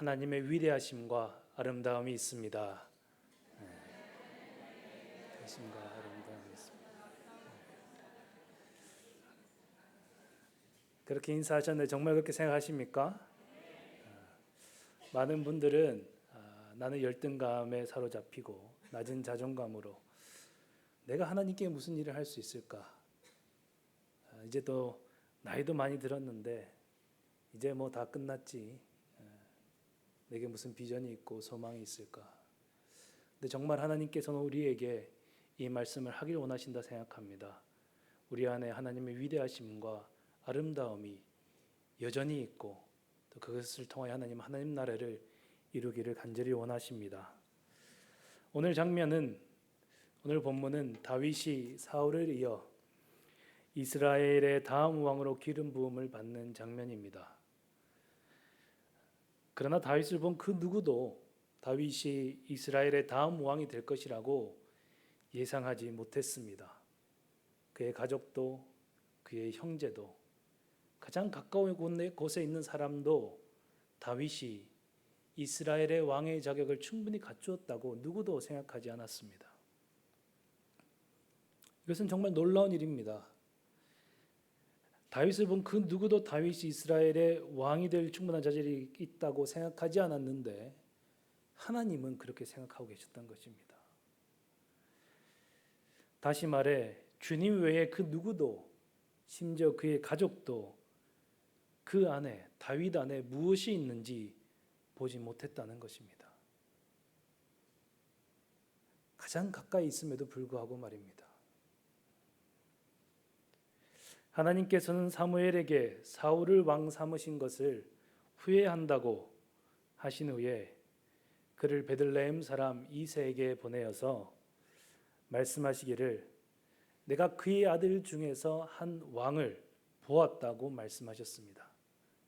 하나님의 위대하심과 아름다움이 있습니다. 위대하심과 아름다움이 있습니다. 그렇게 인사하셨는데 정말 그렇게 생각하십니까? 많은 분들은 나는 열등감에 사로잡히고 낮은 자존감으로 내가 하나님께 무슨 일을 할 수 있을까? 이제 또 나이도 많이 들었는데 이제 뭐 다 끝났지. 내게 무슨 비전이 있고 소망이 있을까? 근데 정말 하나님께서는 우리에게 이 말씀을 하길 원하신다 생각합니다. 우리 안에 하나님의 위대하심과 아름다움이 여전히 있고 또 그것을 통하여 하나님 나라를 이루기를 간절히 원하십니다. 오늘 본문은 다윗이 사울을 이어 이스라엘의 다음 왕으로 기름 부음을 받는 장면입니다. 그러나 다윗을 본 그 누구도 다윗이 이스라엘의 다음 왕이 될 것이라고 예상하지 못했습니다. 그의 가족도 그의 형제도 가장 가까운 곳에 있는 사람도 다윗이 이스라엘의 왕의 자격을 충분히 갖추었다고 누구도 생각하지 않았습니다. 이것은 정말 놀라운 일입니다. 다윗을 본 그 누구도 다윗이 이스라엘의 왕이 될 충분한 자질이 있다고 생각하지 않았는데 하나님은 그렇게 생각하고 계셨던 것입니다. 다시 말해 주님 외에 그 누구도 심지어 그의 가족도 그 안에 다윗 안에 무엇이 있는지 보지 못했다는 것입니다. 가장 가까이 있음에도 불구하고 말입니다. 하나님께서는 사무엘에게 사울을 왕 삼으신 것을 후회한다고 하신 후에 그를 베들레헴 사람 이새에게 보내어서 말씀하시기를 내가 그의 아들 중에서 한 왕을 보았다고 말씀하셨습니다.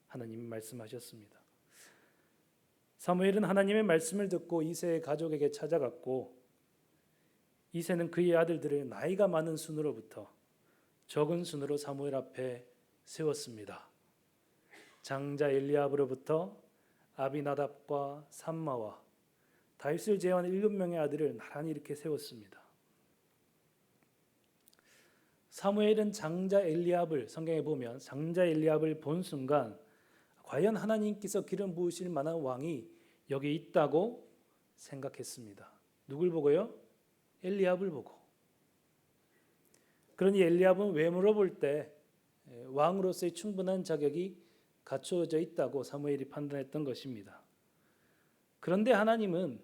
하나님이 말씀하셨습니다. 사무엘은 하나님의 말씀을 듣고 이새의 가족에게 찾아갔고 이새는 그의 아들들을 나이가 많은 순으로부터 적은 순으로 사무엘 앞에 세웠습니다. 장자 엘리압으로부터 아비나답과 삼마와 다윗을 제외한 7명의 아들을 나란히 이렇게 세웠습니다. 사무엘은 장자 엘리압을 성경에 보면 장자 엘리압을 본 순간 과연 하나님께서 기름 부으실 만한 왕이 여기 있다고 생각했습니다. 누굴 보고요? 엘리압을 보고. 그러니 엘리압은 외모로 볼 때 왕으로서의 충분한 자격이 갖추어져 있다고 사무엘이 판단했던 것입니다. 그런데 하나님은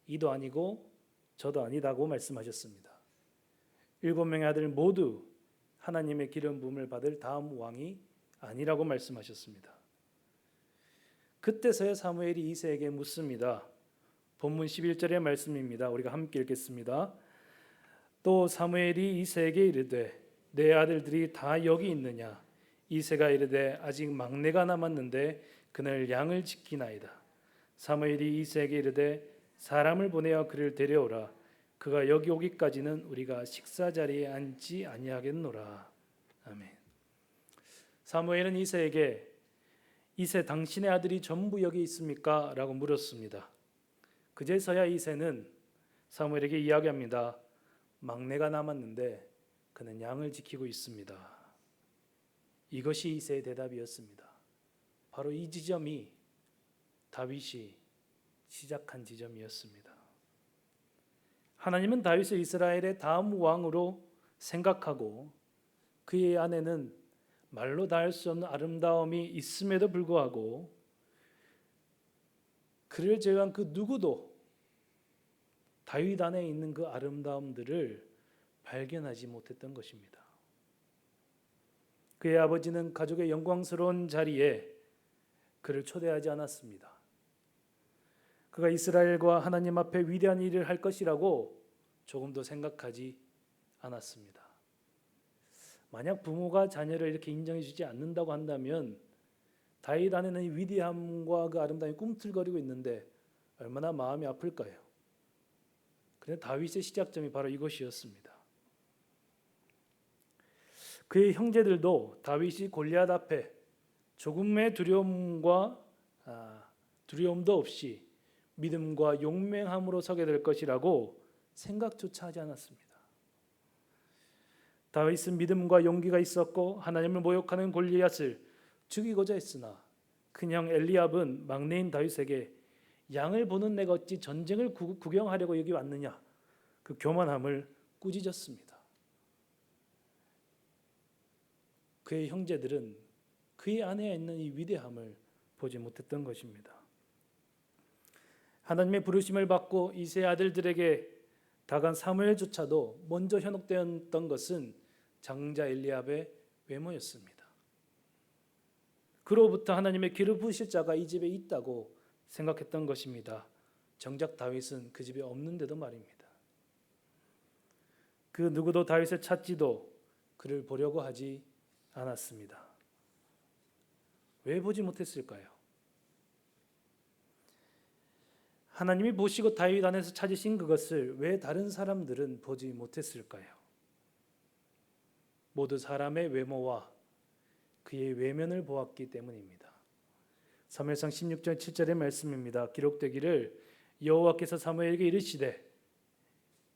이도 아니고 저도 아니다고 말씀하셨습니다. 7명의 아들 모두 하나님의 기름 부음을 받을 다음 왕이 아니라고 말씀하셨습니다. 그때서야 사무엘이 이새에게 묻습니다. 본문 11절의 말씀입니다. 우리가 함께 읽겠습니다. 또 사무엘이 이새에게 이르되 내 아들들이 다 여기 있느냐? 이새가 이르되 아직 막내가 남았는데 그날 양을 지키나이다. 사무엘이 이새에게 이르되 사람을 보내어 그를 데려오라. 그가 여기 오기까지는 우리가 식사 자리에 앉지 아니하겠노라. 아멘. 사무엘은 이새에게 이새 당신의 아들이 전부 여기 있습니까? 라고 물었습니다. 그제서야 이새는 사무엘에게 이야기합니다. 막내가 남았는데 그는 양을 지키고 있습니다. 이것이 이새의 대답이었습니다. 바로 이 지점이 다윗이 시작한 지점이었습니다. 하나님은 다윗을 이스라엘의 다음 왕으로 생각하고 그의 안에는 말로 다 할 수 없는 아름다움이 있음에도 불구하고 그를 제외한 그 누구도 다윗 안에 있는 그 아름다움들을 발견하지 못했던 것입니다. 그의 아버지는 가족의 영광스러운 자리에 그를 초대하지 않았습니다. 그가 이스라엘과 하나님 앞에 위대한 일을 할 것이라고 조금도 생각하지 않았습니다. 만약 부모가 자녀를 이렇게 인정해 주지 않는다고 한다면 다윗 안에는 위대함과 그 아름다움이 꿈틀거리고 있는데 얼마나 마음이 아플까요? 그런데 다윗의 시작점이 바로 이것이었습니다. 그의 형제들도 다윗이 골리앗 앞에 조금의 두려움과 두려움도 없이 믿음과 용맹함으로 서게 될 것이라고 생각조차 하지 않았습니다. 다윗은 믿음과 용기가 있었고 하나님을 모욕하는 골리앗을 죽이고자 했으나 큰형 엘리압은 막내인 다윗에게 양을 보는 내가 어찌 전쟁을 구경하려고 여기 왔느냐, 그 교만함을 꾸짖었습니다. 그의 형제들은 그의 안에 있는 이 위대함을 보지 못했던 것입니다. 하나님의 부르심을 받고 이새의 아들들에게 다간 사무엘조차도 먼저 현혹되었던 것은 장자 엘리압의 외모였습니다. 그로부터 하나님의 기름 부으실 자가 이 집에 있다고 생각했던 것입니다. 정작 다윗은 그 집에 없는데도 말입니다. 그 누구도 다윗을 찾지도 그를 보려고 하지 않았습니다. 왜 보지 못했을까요? 하나님이 보시고 다윗 안에서 찾으신 그것을 왜 다른 사람들은 보지 못했을까요? 모두 사람의 외모와 그의 외면을 보았기 때문입니다. 사무엘상 16장 7절의 말씀입니다. 기록되기를 여호와께서 사무엘에게 이르시되,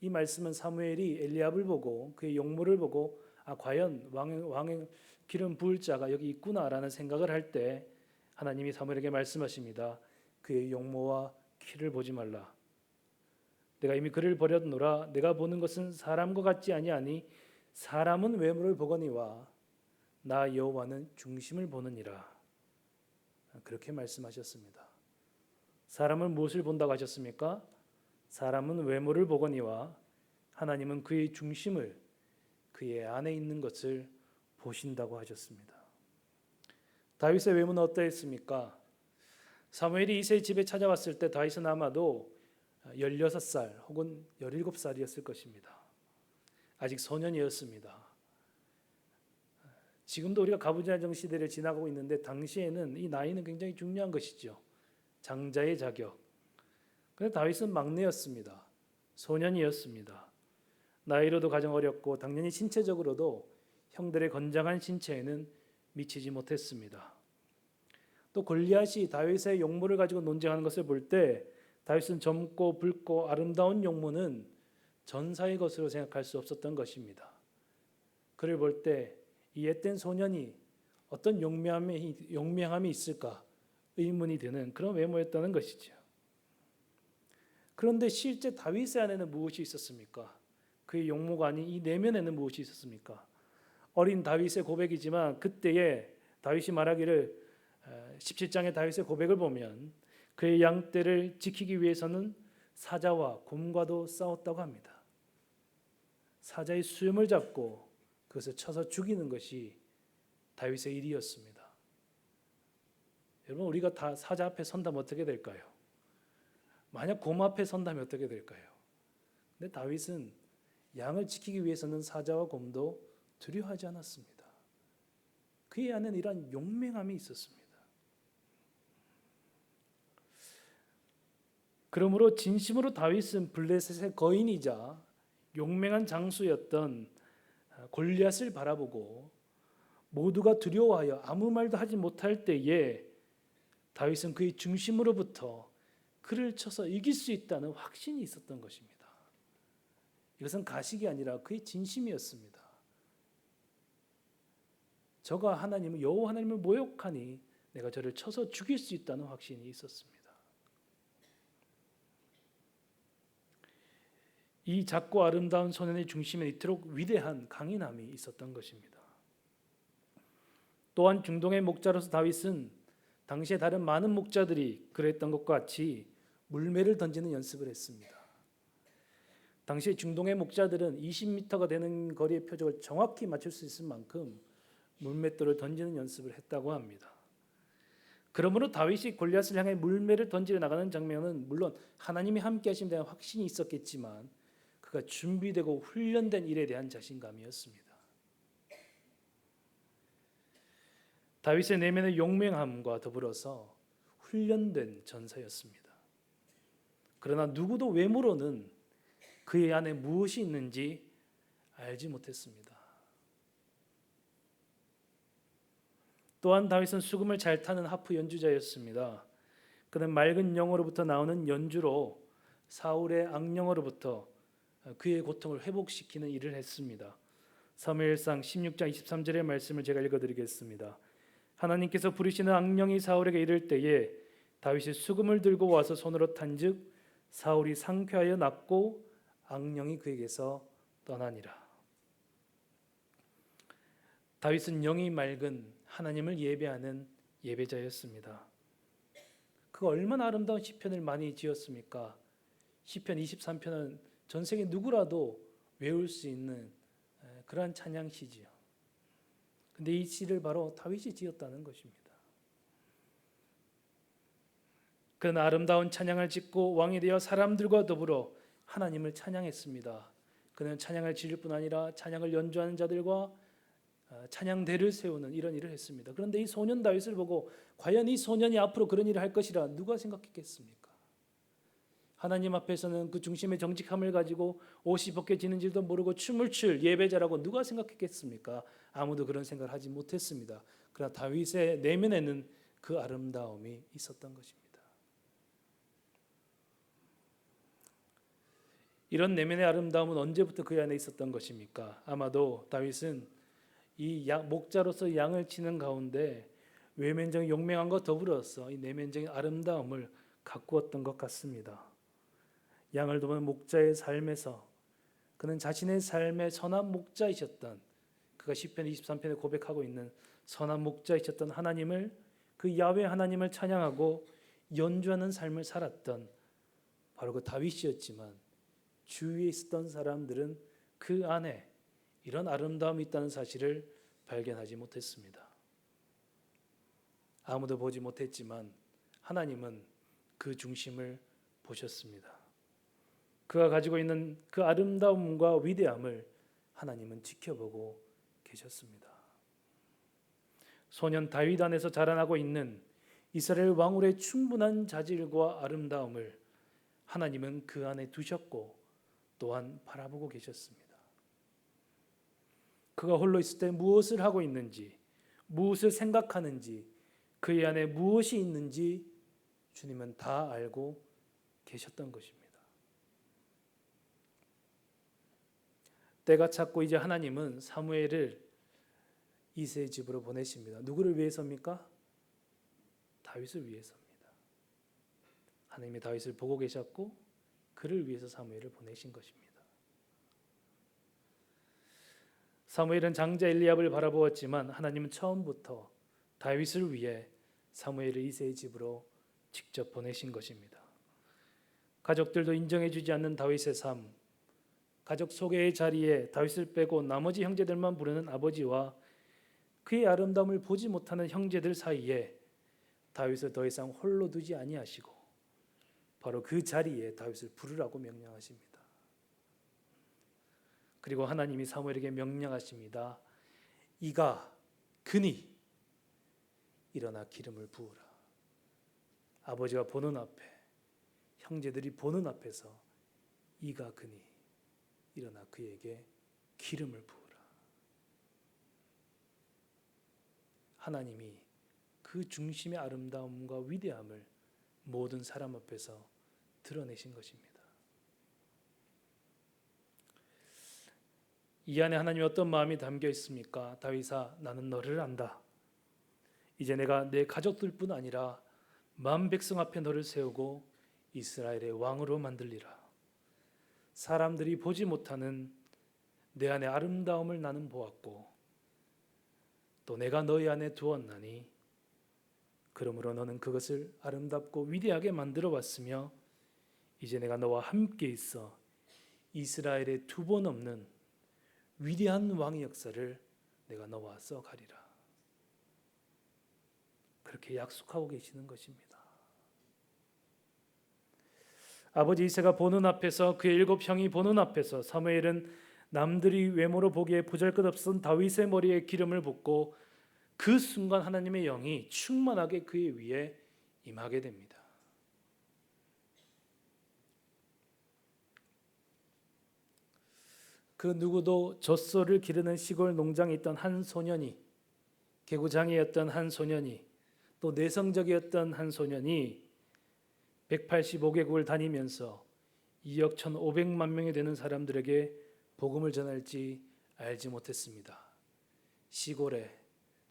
이 말씀은 사무엘이 엘리압을 보고 그의 용모를 보고 과연 왕의 기름 부을 자가 여기 있구나라는 생각을 할 때 하나님이 사무엘에게 말씀하십니다. 그의 용모와 키를 보지 말라. 내가 이미 그를 버렸노라. 내가 보는 것은 사람과 같지 아니하니 사람은 외모를 보거니와 나 여호와는 중심을 보느니라. 그렇게 말씀하셨습니다. 사람은 무엇을 본다고 하셨습니까? 사람은 외모를 보거니와 하나님은 그의 중심을, 그의 안에 있는 것을 보신다고 하셨습니다. 다윗의 외모는 어떠했습니까? 사무엘이 이새의 집에 찾아왔을 때 다윗은 아마도 16살 혹은 17살이었을 것입니다. 아직 소년이었습니다. 지금도 우리가 가부장적 시대를 지나가고 있는데 당시에는 이 나이는 굉장히 중요한 것이죠. 장자의 자격. 그런데 다윗은 막내였습니다. 소년이었습니다. 나이로도 가장 어렸고 당연히 신체적으로도 형들의 건장한 신체에는 미치지 못했습니다. 또 골리앗이 다윗의 용모를 가지고 논쟁하는 것을 볼 때 다윗은 젊고 붉고 아름다운 용모는 전사의 것으로 생각할 수 없었던 것입니다. 그를 볼 때 이 앳된 소년이 어떤 용맹함이 있을까 의문이 드는 그런 외모였다는 것이죠. 그런데 실제 다윗의 안에는 무엇이 있었습니까? 그의 용모가 아닌 이 내면에는 무엇이 있었습니까? 어린 다윗의 고백이지만 그때에 다윗이 말하기를 17장의 다윗의 고백을 보면 그의 양떼를 지키기 위해서는 사자와 곰과도 싸웠다고 합니다. 사자의 수염을 잡고 그것을 쳐서 죽이는 것이 다윗의 일이었습니다. 여러분, 우리가 다 사자 앞에 선다면 어떻게 될까요? 만약 곰 앞에 선다면 어떻게 될까요? 근데 다윗은 양을 지키기 위해서는 사자와 곰도 두려워하지 않았습니다. 그의 안에는 이러한 용맹함이 있었습니다. 그러므로 진심으로 다윗은 블레셋의 거인이자 용맹한 장수였던 골리앗을 바라보고 모두가 두려워하여 아무 말도 하지 못할 때에 다윗은 그의 중심으로부터 그를 쳐서 이길 수 있다는 확신이 있었던 것입니다. 이것은 가식이 아니라 그의 진심이었습니다. 저가 하나님을, 여호와 하나님을 모욕하니 내가 저를 쳐서 죽일 수 있다는 확신이 있었습니다. 이 작고 아름다운 소년의 중심에 이토록 위대한 강인함이 있었던 것입니다. 또한 중동의 목자로서 다윗은 당시에 다른 많은 목자들이 그랬던 것과 같이 물매를 던지는 연습을 했습니다. 당시 중동의 목자들은 20m가 되는 거리의 표적을 정확히 맞출 수 있을 만큼 물맷돌을 던지는 연습을 했다고 합니다. 그러므로 다윗이 골리앗을 향해 물매를 던지려 나가는 장면은 물론 하나님이 함께 하심에 대한 확신이 있었겠지만 그가 준비되고 훈련된 일에 대한 자신감이었습니다. 다윗의 내면의 용맹함과 더불어서 훈련된 전사였습니다. 그러나 누구도 외모로는 그의 안에 무엇이 있는지 알지 못했습니다. 또한 다윗은 수금을 잘 타는 하프 연주자였습니다. 그는 맑은 영으로부터 나오는 연주로 사울의 악령으로부터 그의 고통을 회복시키는 일을 했습니다. 사무엘상 16장 23절의 말씀을 제가 읽어드리겠습니다. 하나님께서 부르시는 악령이 사울에게 이를 때에 다윗이 수금을 들고 와서 손으로 탄즉 사울이 상쾌하여 낫고 악령이 그에게서 떠나니라. 다윗은 영이 맑은 하나님을 예배하는 예배자였습니다. 그가 얼마나 아름다운 시편을 많이 지었습니까? 시편 23편은 전 세계 누구라도 외울 수 있는 그러한 찬양 시지요. 근데 이 시를 바로 다윗이 지었다는 것입니다. 그는 아름다운 찬양을 짓고 왕이 되어 사람들과 더불어 하나님을 찬양했습니다. 그는 찬양을 지을 뿐 아니라 찬양을 연주하는 자들과 찬양대를 세우는 이런 일을 했습니다. 그런데 이 소년 다윗을 보고 과연 이 소년이 앞으로 그런 일을 할 것이라 누가 생각했겠습니까? 하나님 앞에서는 그 중심의 정직함을 가지고 옷이 벗겨지는 줄도 모르고 춤을 출 예배자라고 누가 생각했겠습니까? 아무도 그런 생각을 하지 못했습니다. 그러나 다윗의 내면에는 그 아름다움이 있었던 것입니다. 이런 내면의 아름다움은 언제부터 그 안에 있었던 것입니까? 아마도 다윗은 이 목자로서 양을 치는 가운데 외면적인 용맹함과 더불어서 이 내면적인 아름다움을 가꾸었던 것 같습니다. 양을 돕는 목자의 삶에서 그는 자신의 삶의 선한 목자이셨던, 그가 시편 23편에 고백하고 있는 선한 목자이셨던 하나님을, 그 야훼 하나님을 찬양하고 연주하는 삶을 살았던 바로 그 다윗이었지만 주위에 있었던 사람들은 그 안에 이런 아름다움이 있다는 사실을 발견하지 못했습니다. 아무도 보지 못했지만 하나님은 그 중심을 보셨습니다. 그가 가지고 있는 그 아름다움과 위대함을 하나님은 지켜보고 계셨습니다. 소년 다윗 안에서 자라나고 있는 이스라엘 왕울의 충분한 자질과 아름다움을 하나님은 그 안에 두셨고 또한 바라보고 계셨습니다. 그가 홀로 있을 때 무엇을 하고 있는지, 무엇을 생각하는지, 그의 안에 무엇이 있는지 주님은 다 알고 계셨던 것입니다. 때가 찼고 이제 하나님은 사무엘을 이새의 집으로 보내십니다. 누구를 위해서입니까? 다윗을 위해서입니다. 하나님이 다윗을 보고 계셨고 그를 위해서 사무엘을 보내신 것입니다. 사무엘은 장자 엘리압을 바라보았지만 하나님은 처음부터 다윗을 위해 사무엘을 이새의 집으로 직접 보내신 것입니다. 가족들도 인정해 주지 않는 다윗의 삶, 가족 소개의 자리에 다윗을 빼고 나머지 형제들만 부르는 아버지와 그의 아름다움을 보지 못하는 형제들 사이에 다윗을 더 이상 홀로 두지 아니하시고 바로 그 자리에 다윗을 부르라고 명령하십니다. 그리고 하나님이 사무엘에게 명령하십니다. 이가 그니 일어나 기름을 부으라. 아버지가 보는 앞에, 형제들이 보는 앞에서 이가 그니 일어나 그에게 기름을 부으라. 하나님이 그 중심의 아름다움과 위대함을 모든 사람 앞에서 드러내신 것입니다. 이 안에 하나님의 어떤 마음이 담겨 있습니까? 다윗아, 나는 너를 안다. 이제 내가 내 가족들뿐 아니라 만 백성 앞에 너를 세우고 이스라엘의 왕으로 만들리라. 사람들이 보지 못하는 내 안의 아름다움을 나는 보았고 또 내가 너희 안에 두었나니 그러므로 너는 그것을 아름답고 위대하게 만들어 왔으며 이제 내가 너와 함께 있어 이스라엘에 두 번 없는 위대한 왕의 역사를 내가 너와 써가리라. 그렇게 약속하고 계시는 것입니다. 아버지 이새가 보는 앞에서, 그의 7 형이 보는 앞에서 사무엘은 남들이 외모로 보기에 보잘것없던 다윗의 머리에 기름을 붓고 그 순간 하나님의 영이 충만하게 그의 위에 임하게 됩니다. 그 누구도 젖소를 기르는 시골 농장에 있던 한 소년이, 개구장이었던 한 소년이, 또 내성적이었던 한 소년이 185개국을 다니면서 2억 1,500만 명이 되는 사람들에게 복음을 전할지 알지 못했습니다. 시골에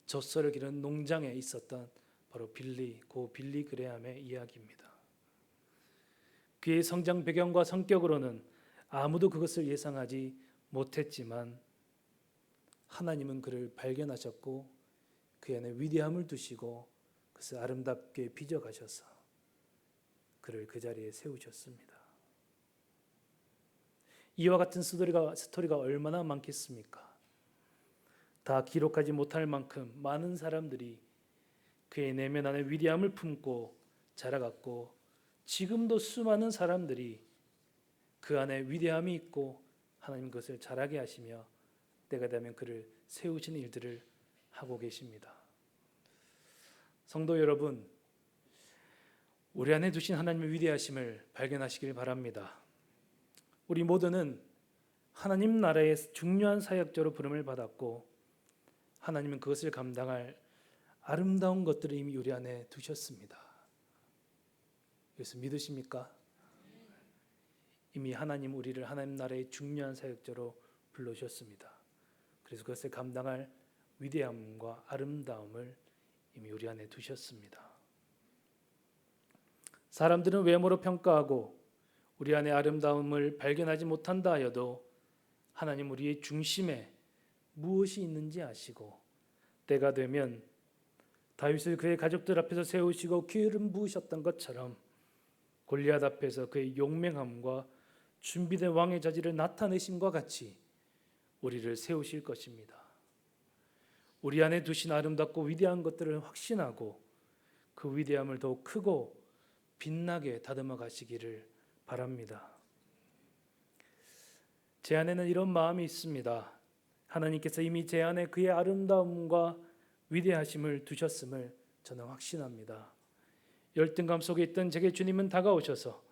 젖소를 기르는 농장에 있었던 바로 빌리 그레함의 이야기입니다. 그의 성장 배경과 성격으로는 아무도 그것을 예상하지 못했지만 하나님은 그를 발견하셨고 그 안에 위대함을 두시고 그것을 아름답게 빚어가셔서 그를 그 자리에 세우셨습니다. 이와 같은 스토리가 얼마나 많겠습니까? 다 기록하지 못할 만큼 많은 사람들이 그의 내면 안에 위대함을 품고 자라갔고 지금도 수많은 사람들이 그 안에 위대함이 있고 하나님 그것을 자라게 하시며 때가 되면 그를 세우시는 일들을 하고 계십니다. 성도 여러분, 우리 안에 두신 하나님의 위대하심을 발견하시길 바랍니다. 우리 모두는 하나님 나라의 중요한 사역자로 부름을 받았고 하나님은 그것을 감당할 아름다운 것들을 이미 우리 안에 두셨습니다. 그래서 믿으십니까? 이미 하나님 우리를 하나님 나라의 중요한 사역자로 불러주셨습니다. 그래서 그것을 감당할 위대함과 아름다움을 이미 우리 안에 두셨습니다. 사람들은 외모로 평가하고 우리 안에 아름다움을 발견하지 못한다 하여도 하나님 우리의 중심에 무엇이 있는지 아시고 때가 되면 다윗을 그의 가족들 앞에서 세우시고 기름 부으셨던 것처럼 골리앗 앞에서 그의 용맹함과 준비된 왕의 자질을 나타내심과 같이 우리를 세우실 것입니다. 우리 안에 두신 아름답고 위대한 것들을 확신하고 그 위대함을 더욱 크고 빛나게 다듬어 가시기를 바랍니다. 제 안에는 이런 마음이 있습니다. 하나님께서 이미 제 안에 그의 아름다움과 위대하심을 두셨음을 저는 확신합니다. 열등감 속에 있던 제게 주님은 다가오셔서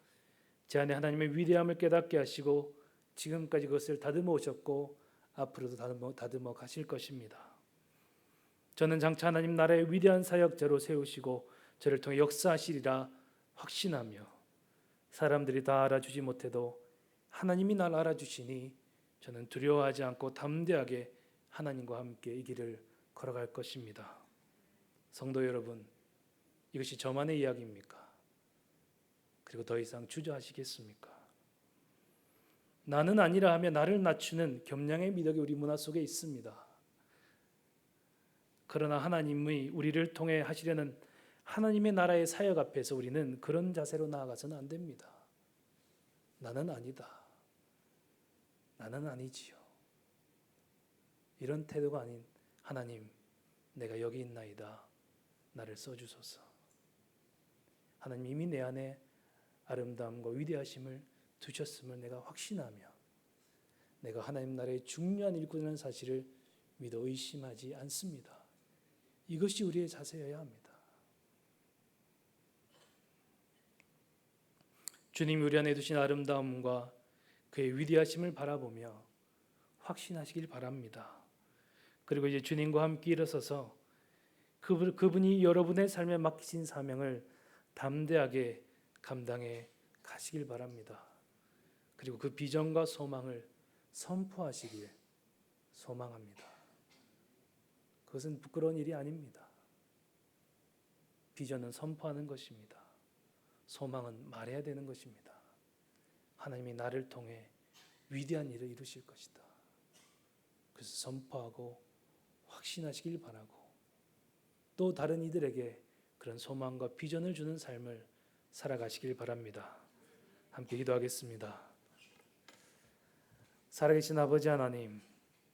제 안에 하나님의 위대함을 깨닫게 하시고 지금까지 그것을 다듬어 오셨고 앞으로도 다듬어 가실 것입니다. 저는 장차 하나님 나라의 위대한 사역자로 세우시고 저를 통해 역사하시리라 확신하며 사람들이 다 알아주지 못해도 하나님이 날 알아주시니 저는 두려워하지 않고 담대하게 하나님과 함께 이 길을 걸어갈 것입니다. 성도 여러분, 이것이 저만의 이야기입니까? 그리고 더 이상 주저하시겠습니까? 나는 아니라 하며 나를 낮추는 겸양의 미덕이 우리 문화 속에 있습니다. 그러나 하나님의 우리를 통해 하시려는 하나님의 나라의 사역 앞에서 우리는 그런 자세로 나아가서는 안 됩니다. 나는 아니다. 나는 아니지요. 이런 태도가 아닌 하나님, 내가 여기 있나이다. 나를 써주소서. 하나님 이미 내 안에 아름다움과 위대하심을 두셨음을 내가 확신하며 내가 하나님 나라의 중요한 일꾼이라는 사실을 믿어 의심하지 않습니다. 이것이 우리의 자세여야 합니다. 주님이 우리 안에 두신 아름다움과 그의 위대하심을 바라보며 확신하시길 바랍니다. 그리고 이제 주님과 함께 일어서서 그분이 여러분의 삶에 맡기신 사명을 담대하게 감당해 가시길 바랍니다. 그리고 그 비전과 소망을 선포하시길 소망합니다. 그것은 부끄러운 일이 아닙니다. 비전은 선포하는 것입니다. 소망은 말해야 되는 것입니다. 하나님이 나를 통해 위대한 일을 이루실 것이다. 그래서 선포하고 확신하시길 바라고 또 다른 이들에게 그런 소망과 비전을 주는 삶을 살아가시길 바랍니다. 함께 기도하겠습니다. 살아계신 아버지 하나님,